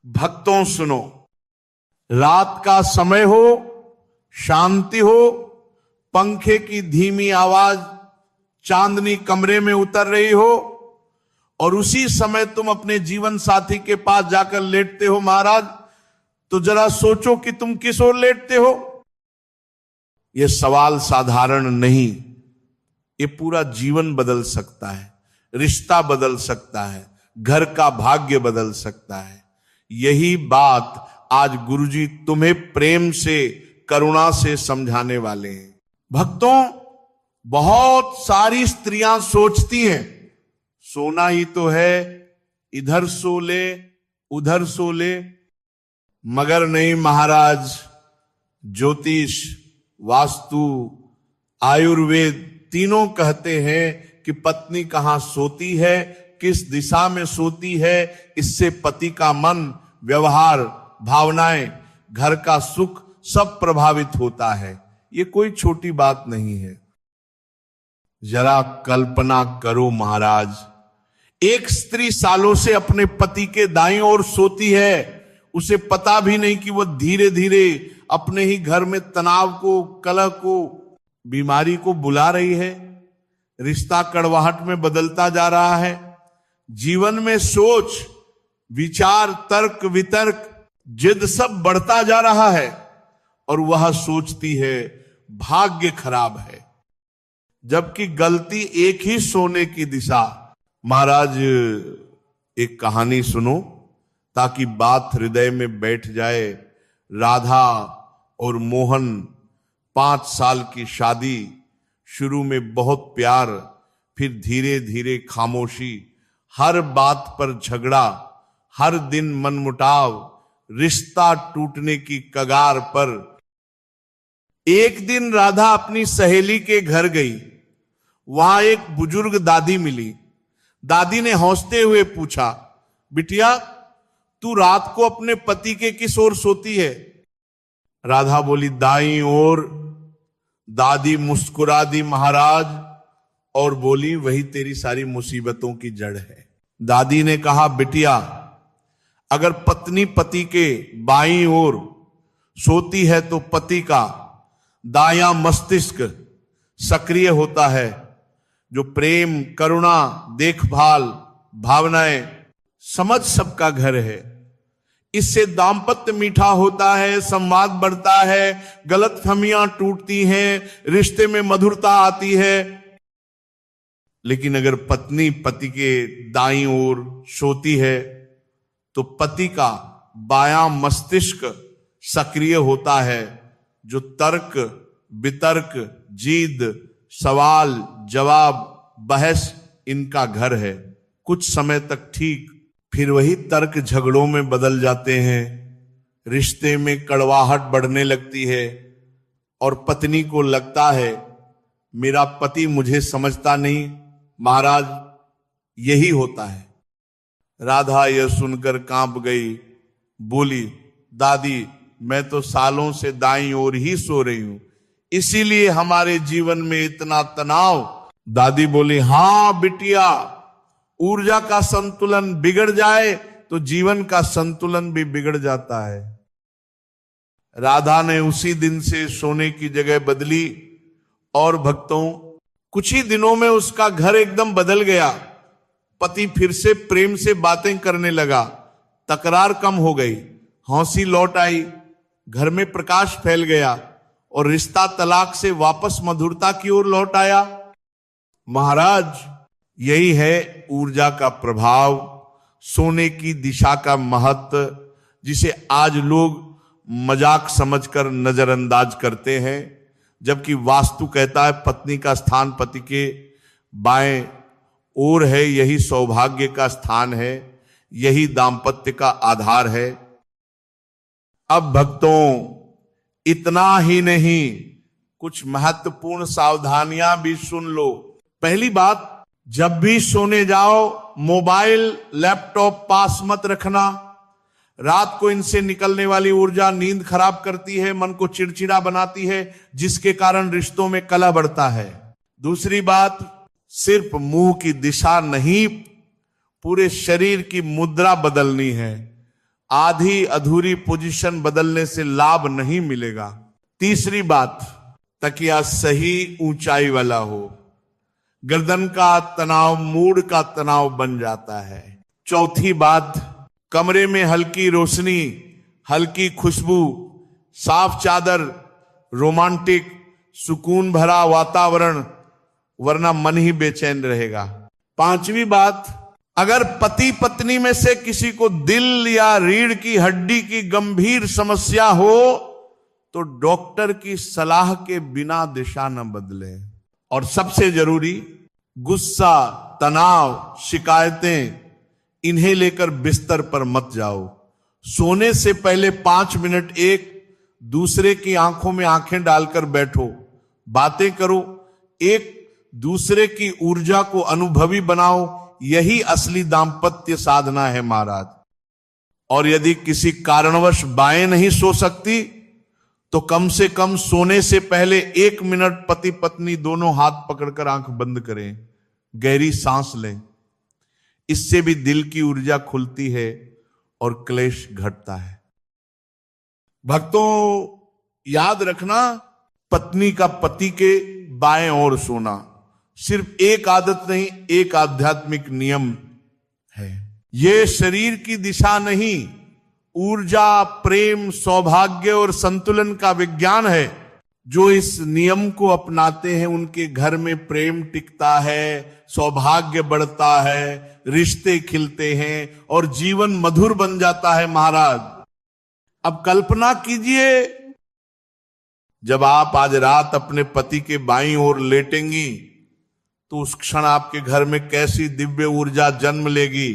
भक्तों सुनो, रात का समय हो, शांति हो, पंखे की धीमी आवाज चांदनी कमरे में उतर रही हो और उसी समय तुम अपने जीवन साथी के पास जाकर लेटते हो महाराज, तो जरा सोचो कि तुम किस ओर लेटते हो। यह सवाल साधारण नहीं, ये पूरा जीवन बदल सकता है, रिश्ता बदल सकता है, घर का भाग्य बदल सकता है। यही बात आज गुरुजी तुम्हें प्रेम से, करुणा से समझाने वाले हैं। भक्तों, बहुत सारी स्त्रियां सोचती हैं सोना ही तो है, इधर सो ले उधर सो ले, मगर नहीं महाराज, ज्योतिष, वास्तु, आयुर्वेद तीनों कहते हैं कि पत्नी कहां सोती है, किस दिशा में सोती है, इससे पति का मन, व्यवहार, भावनाएं, घर का सुख सब प्रभावित होता है। ये कोई छोटी बात नहीं है। जरा कल्पना करो महाराज, एक स्त्री सालों से अपने पति के दाईं ओर सोती है, उसे पता भी नहीं कि वह धीरे धीरे अपने ही घर में तनाव को, कलह को, बीमारी को बुला रही है। रिश्ता कड़वाहट में बदलता जा रहा है। जीवन में सोच, विचार, तर्क वितर्क, जिद सब बढ़ता जा रहा है और वह सोचती है भाग्य खराब है, जबकि गलती एक ही सोने की दिशा। महाराज, एक कहानी सुनो ताकि बात हृदय में बैठ जाए। राधा और मोहन, 5 साल की शादी, शुरू में बहुत प्यार, फिर धीरे धीरे खामोशी, हर बात पर झगड़ा, हर दिन मनमुटाव, रिश्ता टूटने की कगार पर। एक दिन राधा अपनी सहेली के घर गई। वहां एक बुजुर्ग दादी मिली। दादी ने हंसते हुए पूछा, बिटिया, तू रात को अपने पति के किस ओर सोती है? राधा बोली, दाईं ओर। दादी मुस्कुरा दी महाराज और बोली, वही तेरी सारी मुसीबतों की जड़ है। दादी ने कहा, बिटिया, अगर पत्नी पति के बाईं ओर सोती है तो पति का दायां मस्तिष्क सक्रिय होता है, जो प्रेम, करुणा, देखभाल, भावनाएं, समझ सबका घर है। इससे दाम्पत्य मीठा होता है, संवाद बढ़ता है, गलतफहमियां टूटती हैं, रिश्ते में मधुरता आती है। लेकिन अगर पत्नी पति के दाईं ओर सोती है तो पति का बायां मस्तिष्क सक्रिय होता है, जो तर्क, वितर्क, जीद, सवाल जवाब, बहस, इनका घर है। कुछ समय तक ठीक, फिर वही तर्क झगड़ों में बदल जाते हैं। रिश्ते में कड़वाहट बढ़ने लगती है और पत्नी को लगता है मेरा पति मुझे समझता नहीं। महाराज, यही होता है। राधा यह सुनकर कांप गई, बोली, दादी, मैं तो सालों से दाईं ओर ही सो रही हूं, इसीलिए हमारे जीवन में इतना तनाव। दादी बोली, हां बिटिया, ऊर्जा का संतुलन बिगड़ जाए तो जीवन का संतुलन भी बिगड़ जाता है। राधा ने उसी दिन से सोने की जगह बदली और भक्तों, कुछ ही दिनों में उसका घर एकदम बदल गया। पति फिर से प्रेम से बातें करने लगा, तकरार कम हो गई, हंसी लौट आई, घर में प्रकाश फैल गया और रिश्ता तलाक से वापस मधुरता की ओर लौट आया। महाराज, यही है ऊर्जा का प्रभाव, सोने की दिशा का महत्व, जिसे आज लोग मजाक समझकर नजरअंदाज करते हैं। जबकि वास्तु कहता है पत्नी का स्थान पति के बाएं ओर है, यही सौभाग्य का स्थान है, यही दाम्पत्य का आधार है। अब भक्तों, इतना ही नहीं, कुछ महत्वपूर्ण सावधानियां भी सुन लो। पहली बात, जब भी सोने जाओ मोबाइल, लैपटॉप पास मत रखना। रात को इनसे निकलने वाली ऊर्जा नींद खराब करती है, मन को चिड़चिड़ा बनाती है, जिसके कारण रिश्तों में कलह बढ़ता है। दूसरी बात, सिर्फ मुंह की दिशा नहीं, पूरे शरीर की मुद्रा बदलनी है। आधी अधूरी पोजीशन बदलने से लाभ नहीं मिलेगा। तीसरी बात, तकिया सही ऊंचाई वाला हो। गर्दन का तनाव मूड का तनाव बन जाता है। चौथी बात, कमरे में हल्की रोशनी, हल्की खुशबू, साफ चादर, रोमांटिक सुकून भरा वातावरण, वरना मन ही बेचैन रहेगा। पांचवी बात, अगर पति पत्नी में से किसी को दिल या रीढ़ की हड्डी की गंभीर समस्या हो तो डॉक्टर की सलाह के बिना दिशा न बदले। और सबसे जरूरी, गुस्सा, तनाव, शिकायतें, इन्हें लेकर बिस्तर पर मत जाओ। सोने से पहले 5 मिनट एक दूसरे की आंखों में आंखें डालकर बैठो, बातें करो, एक दूसरे की ऊर्जा को अनुभवी बनाओ। यही असली दांपत्य साधना है महाराज। और यदि किसी कारणवश बाएं नहीं सो सकती तो कम से कम सोने से पहले 1 मिनट पति पत्नी दोनों हाथ पकड़कर आंख बंद करें, गहरी सांस लें। इससे भी दिल की ऊर्जा खुलती है और क्लेश घटता है। भक्तों, याद रखना, पत्नी का पति के बाएं ओर सोना सिर्फ एक आदत नहीं, एक आध्यात्मिक नियम है। यह शरीर की दिशा नहीं, ऊर्जा, प्रेम, सौभाग्य और संतुलन का विज्ञान है। जो इस नियम को अपनाते हैं उनके घर में प्रेम टिकता है, सौभाग्य बढ़ता है, रिश्ते खिलते हैं और जीवन मधुर बन जाता है महाराज। अब कल्पना कीजिए, जब आप आज रात अपने पति के बाईं ओर लेटेंगी तो उस क्षण आपके घर में कैसी दिव्य ऊर्जा जन्म लेगी।